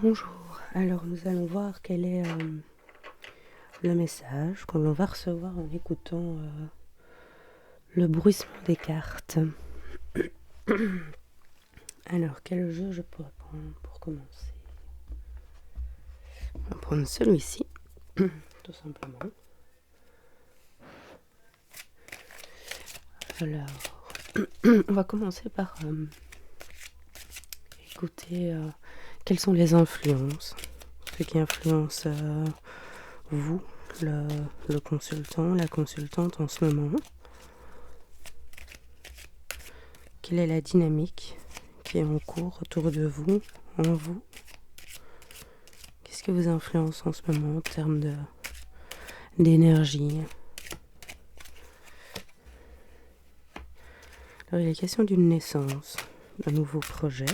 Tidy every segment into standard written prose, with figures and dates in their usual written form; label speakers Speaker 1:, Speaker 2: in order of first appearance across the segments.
Speaker 1: Bonjour, alors nous allons voir quel est le message que l'on va recevoir en écoutant le bruissement des cartes. Alors, quel jeu je pourrais prendre pour commencer? On va prendre celui-ci, tout simplement. Alors, on va commencer par écouter quelles sont les influences, ce qui influence vous, le consultant, la consultante en ce moment. Quelle est la dynamique qui est en cours autour de vous, en vous? Qu'est-ce qui vous influence en ce moment en termes d'énergie? Alors, il est question d'une naissance, d'un nouveau projet.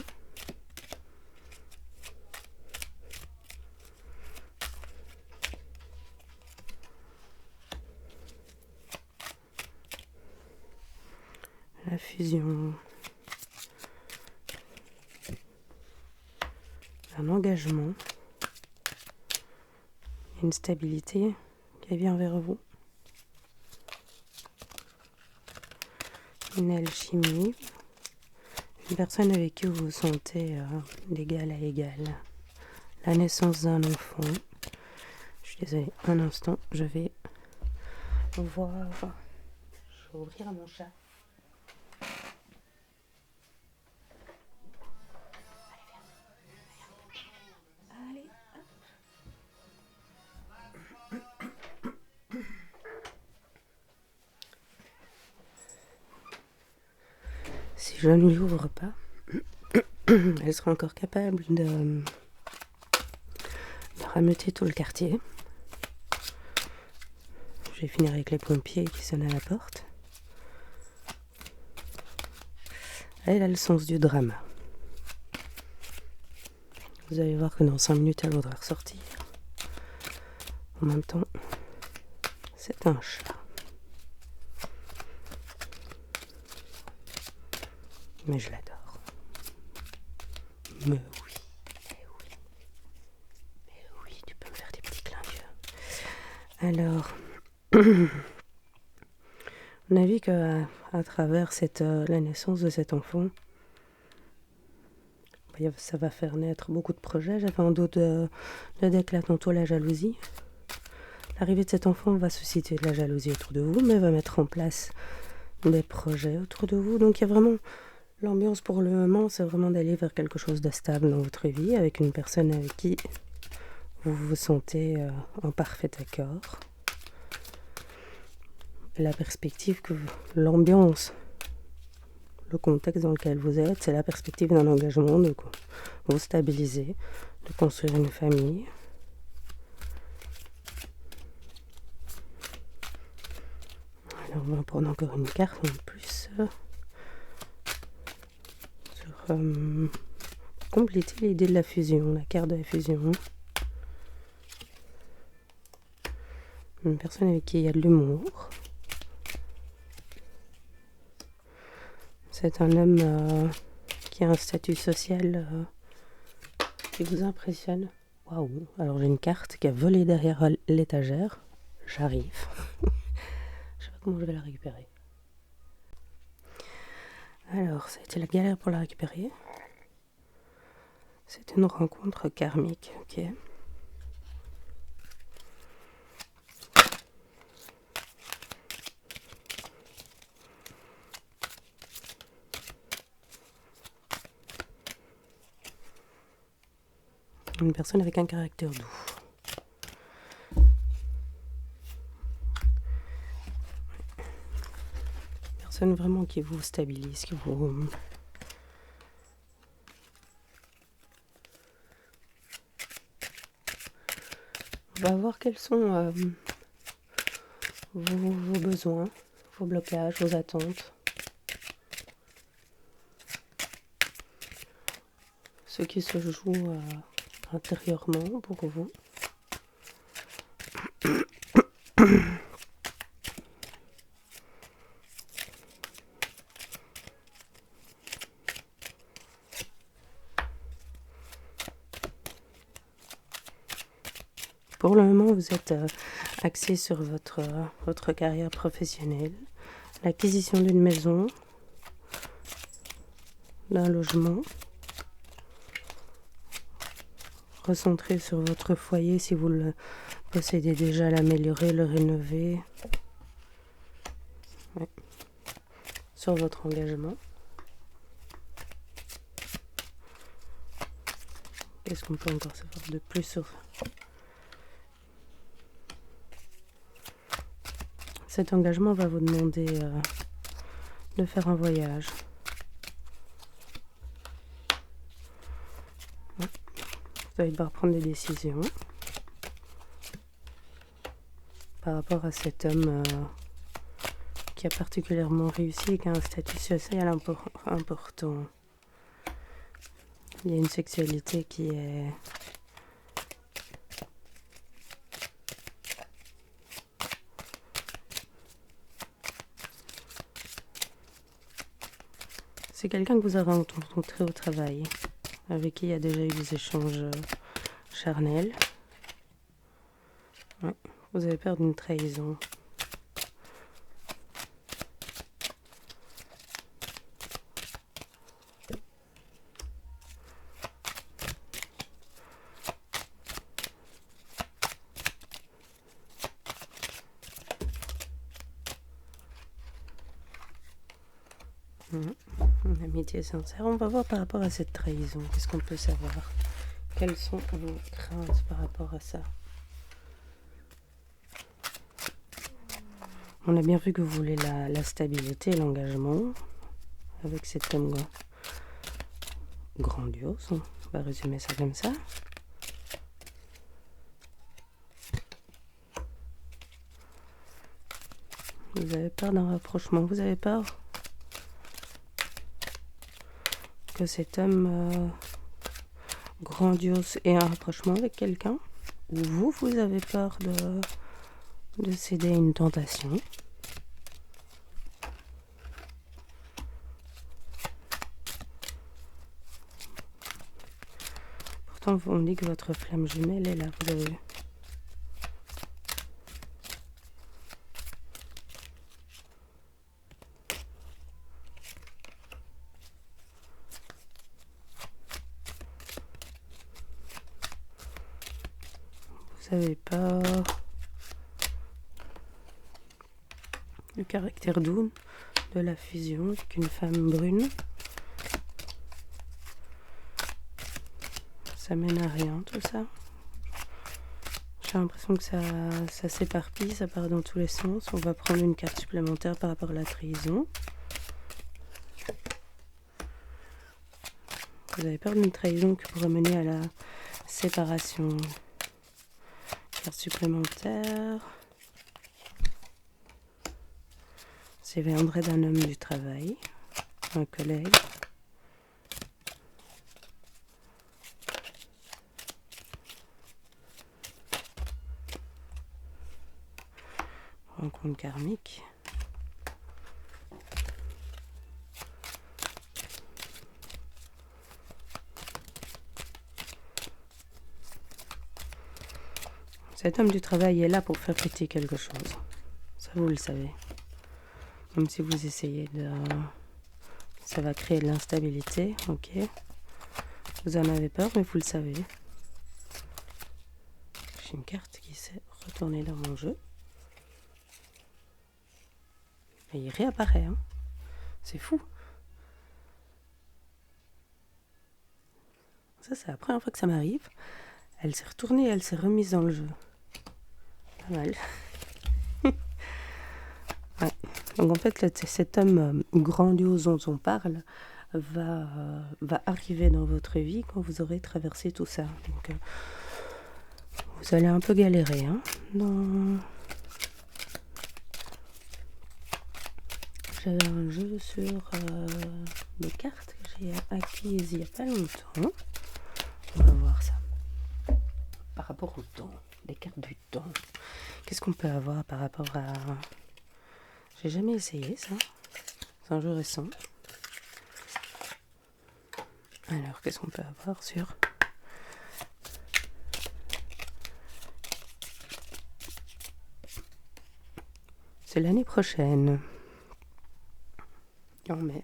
Speaker 1: La fusion, un engagement, une stabilité qui vient vers vous, une alchimie, une personne avec qui vous vous sentez d'égal à égal, la naissance d'un enfant. Je suis désolée, un instant, je vais voir, je vais ouvrir à mon chat. Allez, si je ne lui ouvre pas, elle sera encore capable de rameuter tout le quartier. Je vais finir avec les pompiers qui sonnent à la porte. Elle a le sens du drama. Vous allez voir que dans 5 minutes, elle voudra ressortir. En même temps, c'est un chat. Mais je l'adore. Mais oui, tu peux me faire des petits clins d'yeux. Alors, on a vu qu'à travers la naissance de cet enfant, ça va faire naître beaucoup de projets. J'avais un dos de deck là tantôt, la jalousie. L'arrivée de cet enfant va susciter de la jalousie autour de vous, mais va mettre en place des projets autour de vous. Donc il y a vraiment l'ambiance pour le moment, c'est vraiment d'aller vers quelque chose de stable dans votre vie, avec une personne avec qui vous vous sentez en parfait accord. La perspective que l'ambiance, le contexte dans lequel vous êtes, c'est la perspective d'un engagement, de vous stabiliser, de construire une famille. Alors on va prendre encore une carte en plus sur compléter l'idée de la fusion, la carte de la fusion. Une personne avec qui il y a de l'humour. C'est un homme qui a un statut social qui vous impressionne. Waouh! Alors j'ai une carte qui a volé derrière l'étagère. J'arrive. Je sais pas comment je vais la récupérer. Alors, ça a été la galère pour la récupérer. C'est une rencontre karmique, ok. Une personne avec un caractère doux. Une personne vraiment qui vous stabilise, qui vous... On va voir quels sont vos besoins, vos blocages, vos attentes. Ce qui se joue intérieurement pour vous. Pour le moment, vous êtes axé sur votre carrière professionnelle, l'acquisition d'une maison, d'un logement, recentré sur votre foyer si vous le possédez déjà, l'améliorer, le rénover, ouais. Sur votre engagement. Qu'est-ce qu'on peut encore savoir de plus sur cet engagement? Va vous demander de faire un voyage. Ouais. Vous allez devoir prendre des décisions par rapport à cet homme qui a particulièrement réussi et qui a un statut social important. Il y a une sexualité qui est c'est quelqu'un que vous avez rencontré au travail, avec qui il y a déjà eu des échanges charnels. Ouais. Vous avez peur d'une trahison. Une amitié sincère. On va voir par rapport à cette trahison. Qu'est-ce qu'on peut savoir? Quelles sont vos craintes par rapport à ça? On a bien vu que vous voulez la stabilité et l'engagement avec cet homme grandiose. On va résumer ça comme ça. Vous avez peur d'un rapprochement. Vous avez peur que cet homme grandiose ait un rapprochement avec quelqu'un, ou vous avez peur de céder à une tentation. Pourtant, on me dit que votre flamme jumelle est là, vous avez vu. Vous avez peur du caractère doux de la fusion avec une femme brune. Ça mène à rien, tout ça. J'ai l'impression que ça s'éparpille, ça part dans tous les sens. On va prendre une carte supplémentaire par rapport à la trahison. Vous avez peur d'une trahison qui pourrait mener à la séparation. Carte supplémentaire. Ça viendrait d'un homme du travail, un collègue. Rencontre karmique. Cet homme du travail est là pour faire péter quelque chose. Ça, vous le savez. Même si vous essayez de... Ça va créer de l'instabilité, ok. Vous en avez peur, mais vous le savez. J'ai une carte qui s'est retournée dans mon jeu. Et il réapparaît, hein. C'est fou. Ça, c'est la première fois que ça m'arrive. Elle s'est retournée, elle s'est remise dans le jeu. Pas mal. Ouais. Donc en fait, cet homme grandiose dont on parle va arriver dans votre vie quand vous aurez traversé tout ça. Donc vous allez un peu galérer, hein, J'avais un jeu sur des cartes que j'ai acquises il n'y a pas longtemps. On va voir ça. Par rapport au temps, les cartes du temps. Qu'est-ce qu'on peut avoir par rapport à... J'ai jamais essayé ça. C'est un jeu récent. Alors, qu'est-ce qu'on peut avoir sur c'est l'année prochaine, en mai,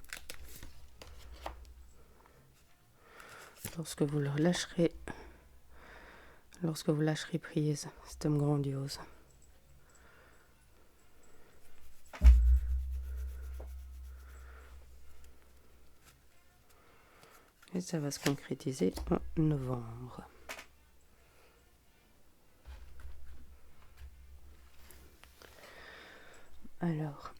Speaker 1: lorsque vous lâcherez prise, cet homme grandiose. Et ça va se concrétiser en novembre. Alors,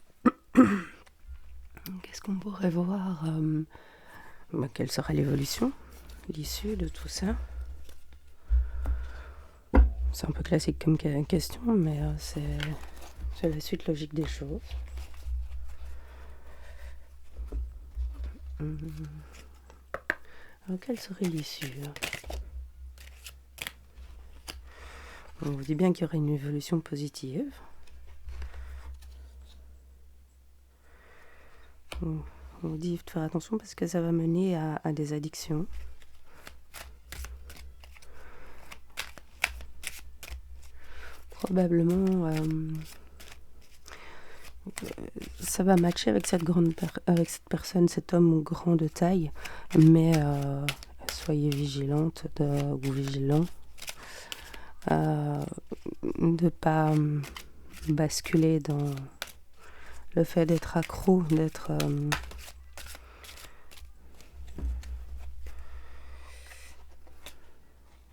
Speaker 1: qu'est-ce qu'on pourrait voir quelle sera l'évolution, l'issue de tout ça? C'est un peu classique comme question, mais c'est la suite logique des choses. Alors, quelle serait l'issue? On vous dit bien qu'il y aurait une évolution positive. On vous dit de faire attention parce que ça va mener à des addictions. Probablement, ça va matcher avec cette personne, cet homme grand de taille, mais soyez vigilante ou vigilant de ne pas basculer dans le fait d'être accro, d'être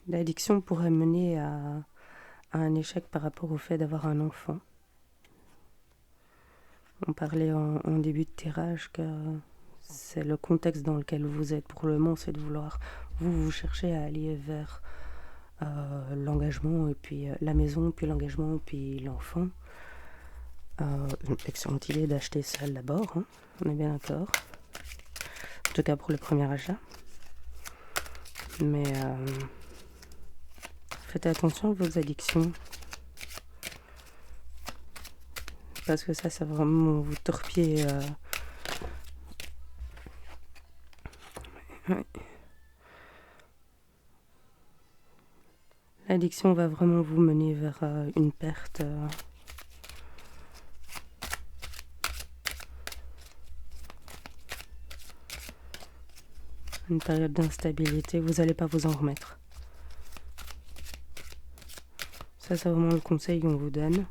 Speaker 1: l'addiction pourrait mener à un échec par rapport au fait d'avoir un enfant. On parlait en début de tirage que c'est le contexte dans lequel vous êtes pour le moment, c'est de vouloir vous cherchez à aller vers l'engagement et puis la maison, puis l'engagement, puis l'enfant. Excellente idée d'acheter seul d'abord, hein, on est bien d'accord. En tout cas pour le premier achat. Mais faites attention à vos addictions. Parce que ça va vraiment vous torpiller. Ouais. L'addiction va vraiment vous mener vers une perte. Une période d'instabilité. Vous n'allez pas vous en remettre. Ça, c'est vraiment le conseil qu'on vous donne.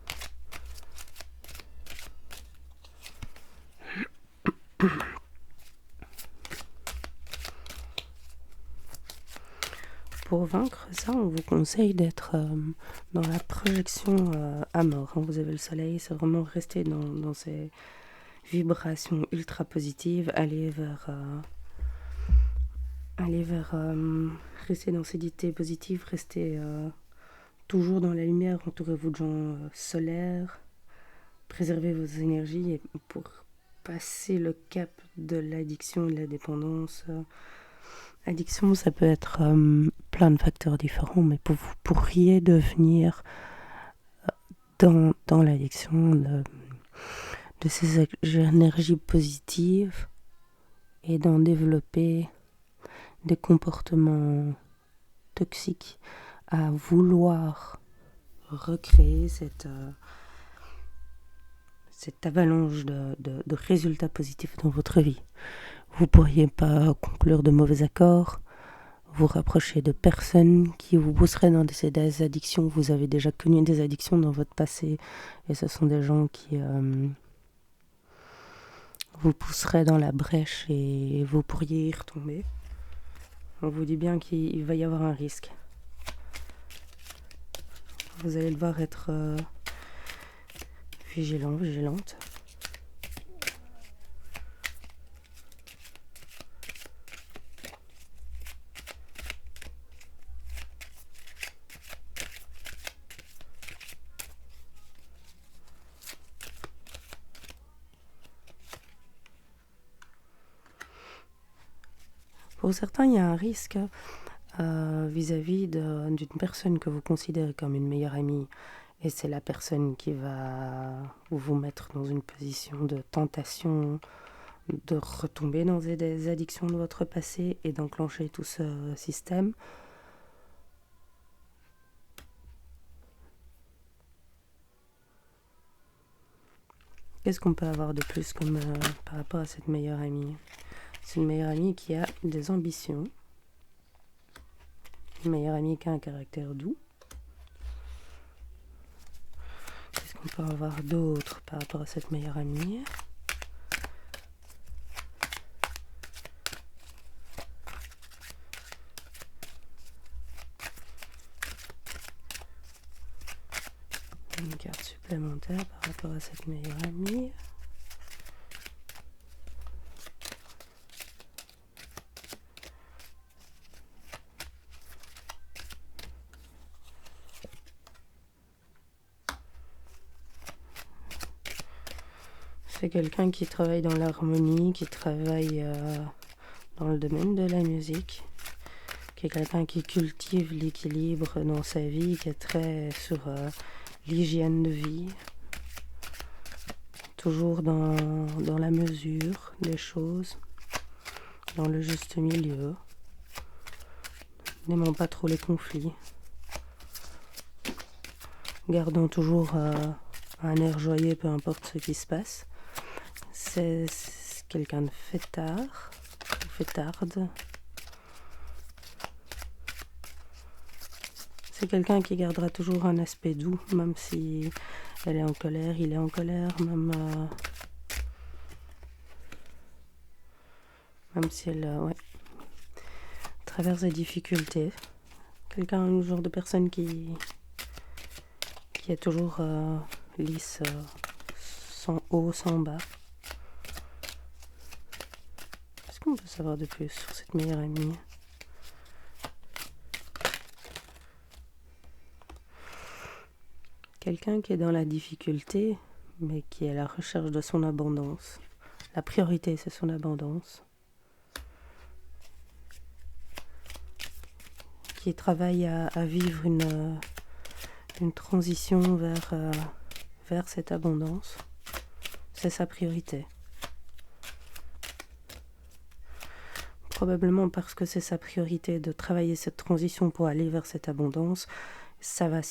Speaker 1: Pour vaincre ça, on vous conseille d'être dans la projection à mort. Hein. Vous avez le soleil, c'est vraiment rester dans ces vibrations ultra positives, aller vers rester dans ces idées positives, rester toujours dans la lumière, entourez-vous de gens solaires, préservez vos énergies et pour passer le cap de l'addiction et de la dépendance. Addiction, ça peut être plein de facteurs différents, mais vous pourriez devenir dans l'addiction de ces énergies positives et d'en développer des comportements toxiques à vouloir recréer cette avalanche de résultats positifs dans votre vie. Vous ne pourriez pas conclure de mauvais accords, vous rapprocher de personnes qui vous pousseraient dans des addictions. Vous avez déjà connu des addictions dans votre passé et ce sont des gens qui vous pousseraient dans la brèche et vous pourriez y retomber. On vous dit bien qu'il va y avoir un risque. Vous allez devoir être vigilant, vigilante. Pour certains, il y a un risque vis-à-vis d'une personne que vous considérez comme une meilleure amie. Et c'est la personne qui va vous mettre dans une position de tentation, de retomber dans des addictions de votre passé et d'enclencher tout ce système. Qu'est-ce qu'on peut avoir de plus comme par rapport à cette meilleure amie? C'est une meilleure amie qui a des ambitions. Une meilleure amie qui a un caractère doux. Qu'est-ce qu'on peut avoir d'autre par rapport à cette meilleure amie? Une carte supplémentaire par rapport à cette meilleure amie. C'est quelqu'un qui travaille dans l'harmonie, qui travaille dans le domaine de la musique, qui est quelqu'un qui cultive l'équilibre dans sa vie, qui est très sur l'hygiène de vie, toujours dans la mesure des choses, dans le juste milieu, n'aimant pas trop les conflits, gardant toujours un air joyeux peu importe ce qui se passe. C'est quelqu'un de fêtard, ou fêtarde. C'est quelqu'un qui gardera toujours un aspect doux, même si elle est en colère, il est en colère, même si elle traverse des difficultés. Quelqu'un, un genre de personne qui est toujours lisse, sans haut, sans bas. Qu'est-ce qu'on peut savoir de plus sur cette meilleure amie? Quelqu'un qui est dans la difficulté, mais qui est à la recherche de son abondance. La priorité, c'est son abondance. Qui travaille à vivre une transition vers cette abondance. C'est sa priorité. Probablement parce que c'est sa priorité de travailler cette transition pour aller vers cette abondance, ça va,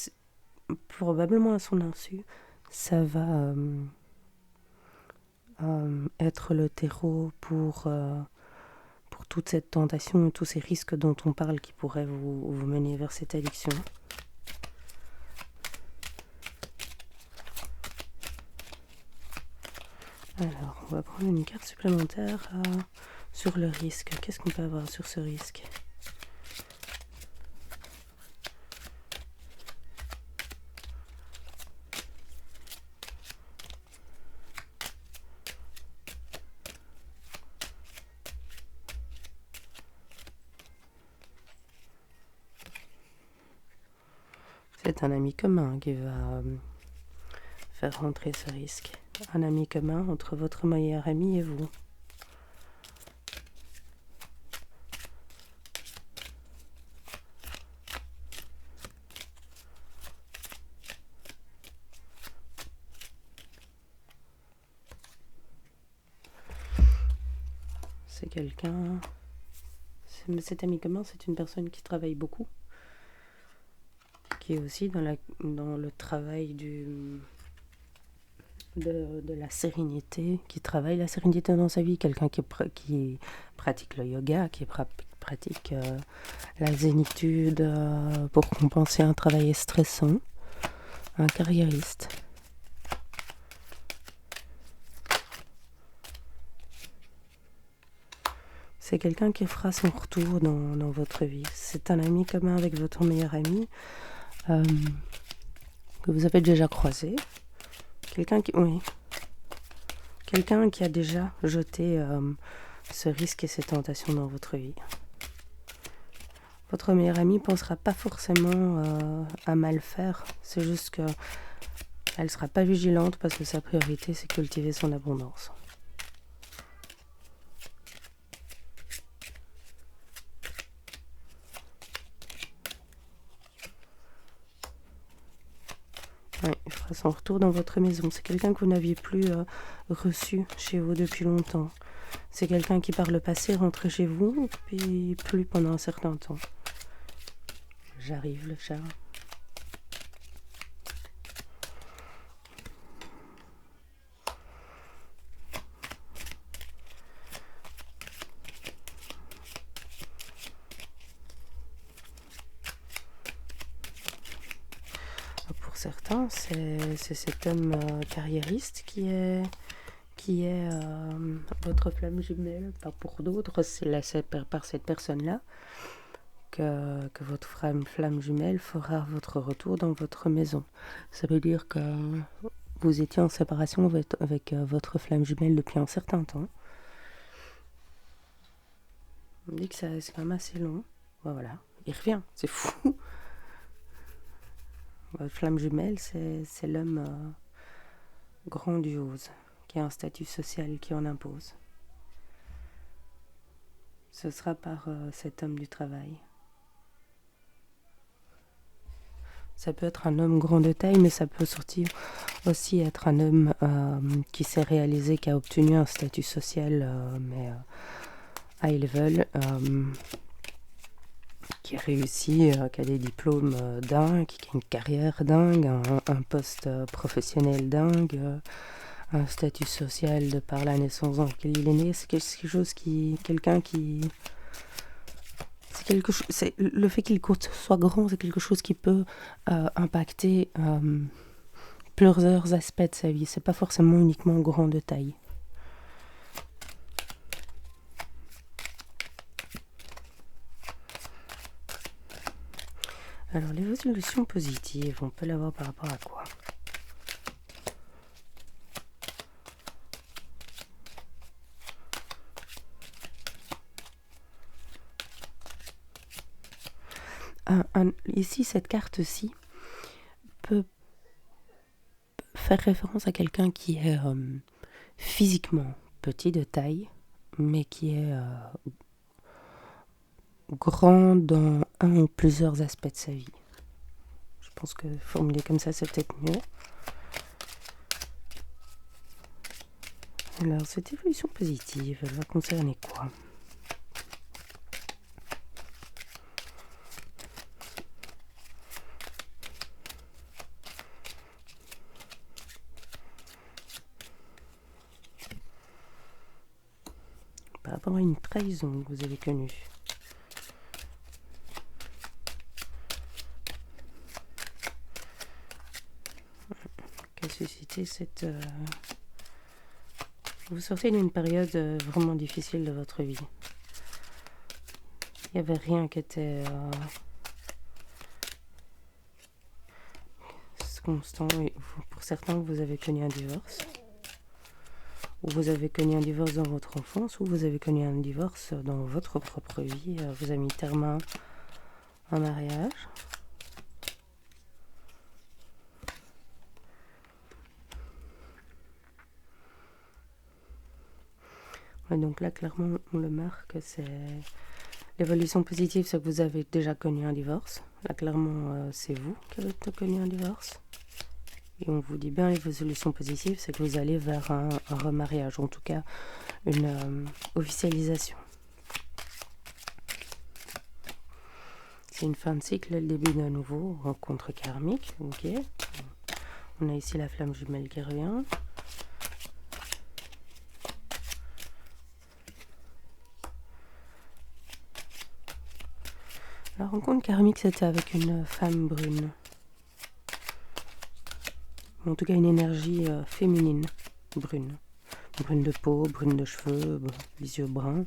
Speaker 1: probablement à son insu, ça va être le terreau pour toute cette tentation et tous ces risques dont on parle qui pourraient vous mener vers cette addiction. Alors, on va prendre une carte supplémentaire sur le risque. Qu'est-ce qu'on peut avoir sur ce risque? C'est un ami commun qui va faire rentrer ce risque. Un ami commun entre votre meilleur ami et vous. C'est quelqu'un... Cet ami commun, c'est une personne qui travaille beaucoup. Qui est aussi dans le travail de la sérénité, qui travaille la sérénité dans sa vie, quelqu'un qui pratique le yoga, qui pratique la zénitude pour compenser un travail stressant, un carriériste. C'est quelqu'un qui fera son retour dans votre vie. C'est un ami commun avec votre meilleur ami que vous avez déjà croisé. Quelqu'un qui a déjà jeté ce risque et ces tentations dans votre vie. Votre meilleure amie ne pensera pas forcément à mal faire. C'est juste qu'elle ne sera pas vigilante parce que sa priorité, c'est cultiver son abondance. Oui, il fera son retour dans votre maison. C'est quelqu'un que vous n'aviez plus reçu chez vous depuis longtemps. C'est quelqu'un qui, par le passé, rentrait chez vous, puis plus pendant un certain temps. J'arrive, le chat. certains, c'est cet homme carriériste qui est votre flamme jumelle. Pas pour d'autres, c'est par cette personne-là que votre flamme jumelle fera votre retour dans votre maison. Ça veut dire que vous étiez en séparation avec votre flamme jumelle depuis un certain temps. On dit que c'est quand même assez long. Voilà, il revient, c'est fou. Votre flamme jumelle, c'est l'homme grandiose, qui a un statut social qui en impose. Ce sera par cet homme du travail. Ça peut être un homme grand de taille, mais ça peut aussi être un homme qui s'est réalisé, qui a obtenu un statut social, mais high level, qui a réussi, qui a des diplômes dingues, qui a une carrière dingue, un poste professionnel dingue, un statut social de par la naissance dans laquelle il est né. C'est quelque chose le fait qu'il soit grand, c'est quelque chose qui peut impacter plusieurs aspects de sa vie. C'est pas forcément uniquement grand de taille. Alors, l'évolution positive, on peut l'avoir par rapport à quoi ? Ici, cette carte-ci peut faire référence à quelqu'un qui est physiquement petit de taille, mais qui est grand dans un ou plusieurs aspects de sa vie. Je pense que formuler comme ça, c'est peut-être mieux. Alors, cette évolution positive, elle va concerner quoi ? Par rapport à une trahison que vous avez connue. Qu'a suscité cette... Vous sortez d'une période vraiment difficile de votre vie. Il n'y avait rien qui était constant. Et pour certains, vous avez connu un divorce. Ou vous avez connu un divorce dans votre enfance, ou vous avez connu un divorce dans votre propre vie. Vous avez mis terme à un mariage. Ouais, donc là, clairement, on le marque, c'est l'évolution positive, c'est que vous avez déjà connu un divorce. Là, clairement, c'est vous qui avez connu un divorce. Et on vous dit bien, l'évolution positive, c'est que vous allez vers un remariage, en tout cas une officialisation. C'est une fin de cycle, le début d'un nouveau rencontre karmique. Ok. On a ici la flamme jumelle qui revient. La rencontre karmique, c'était avec une femme brune. En tout cas, une énergie féminine, brune. Brune de peau, brune de cheveux, les yeux bruns.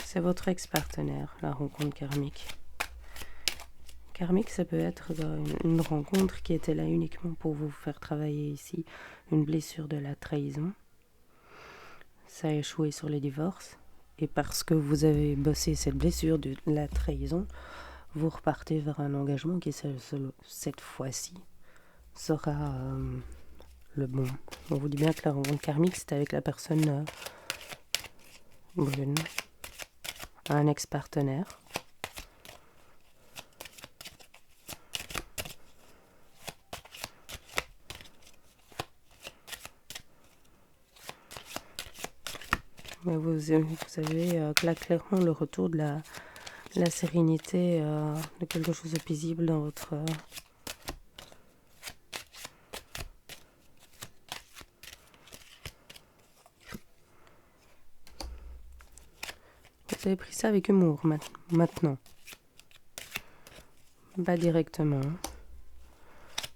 Speaker 1: C'est votre ex-partenaire, la rencontre karmique. Karmique, ça peut être une rencontre qui était là uniquement pour vous faire travailler ici une blessure de la trahison. Ça a échoué sur les divorces. Et parce que vous avez bossé cette blessure de la trahison, vous repartez vers un engagement qui, cette fois-ci, sera le bon. On vous dit bien que la rencontre karmique, c'était avec la personne brune, un ex-partenaire. Mais vous avez là clairement le retour de la sérénité, de quelque chose de paisible dans votre... Vous avez pris ça avec humour maintenant. Pas directement.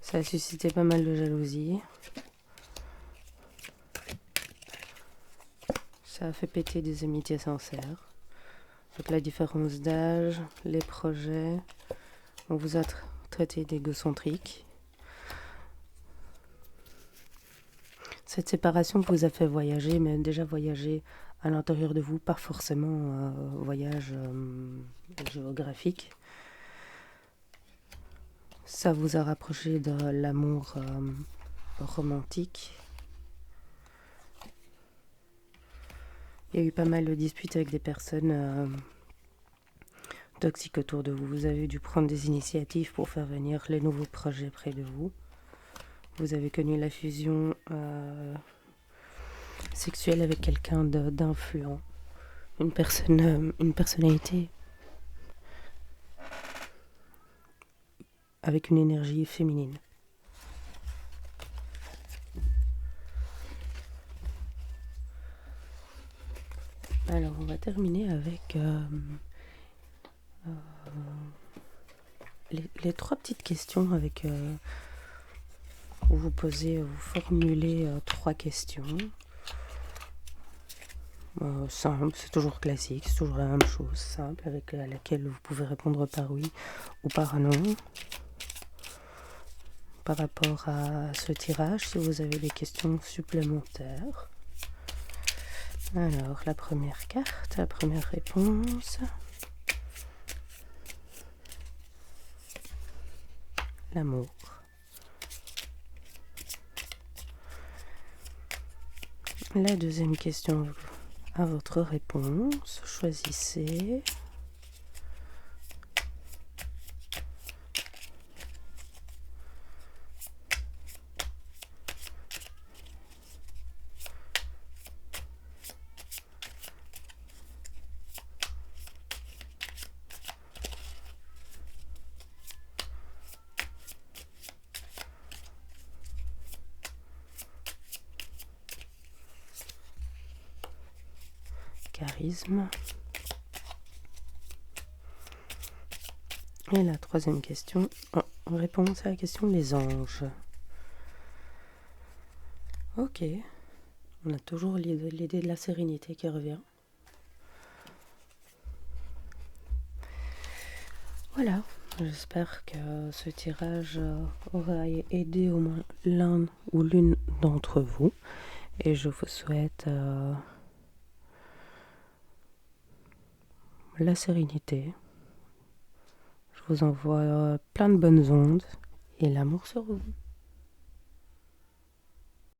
Speaker 1: Ça a suscité pas mal de jalousie. Ça a fait péter des amitiés sincères. Donc la différence d'âge, les projets, on vous a traité d'égocentrique. Cette séparation vous a fait voyager, mais déjà voyager à l'intérieur de vous, pas forcément voyage géographique. Ça vous a rapproché de l'amour romantique. Il y a eu pas mal de disputes avec des personnes toxiques autour de vous. Vous avez dû prendre des initiatives pour faire venir les nouveaux projets près de vous. Vous avez connu la fusion sexuelle avec quelqu'un d'influent. Une personnalité avec une énergie féminine. Alors, on va terminer avec les 3 petites questions avec où vous formulez 3 questions. Simple, c'est toujours classique, c'est toujours la même chose, simple, avec laquelle vous pouvez répondre par oui ou par non. Par rapport à ce tirage, si vous avez des questions supplémentaires. Alors, la première carte, la première réponse. L'amour. La deuxième question à votre réponse. Choisissez. Charisme. Et la troisième question, réponse à la question des anges. Ok, on a toujours l'idée de la sérénité qui revient. Voilà, j'espère que ce tirage aura aidé au moins l'un ou l'une d'entre vous. Et je vous souhaite la sérénité. Je vous envoie plein de bonnes ondes et l'amour sur vous.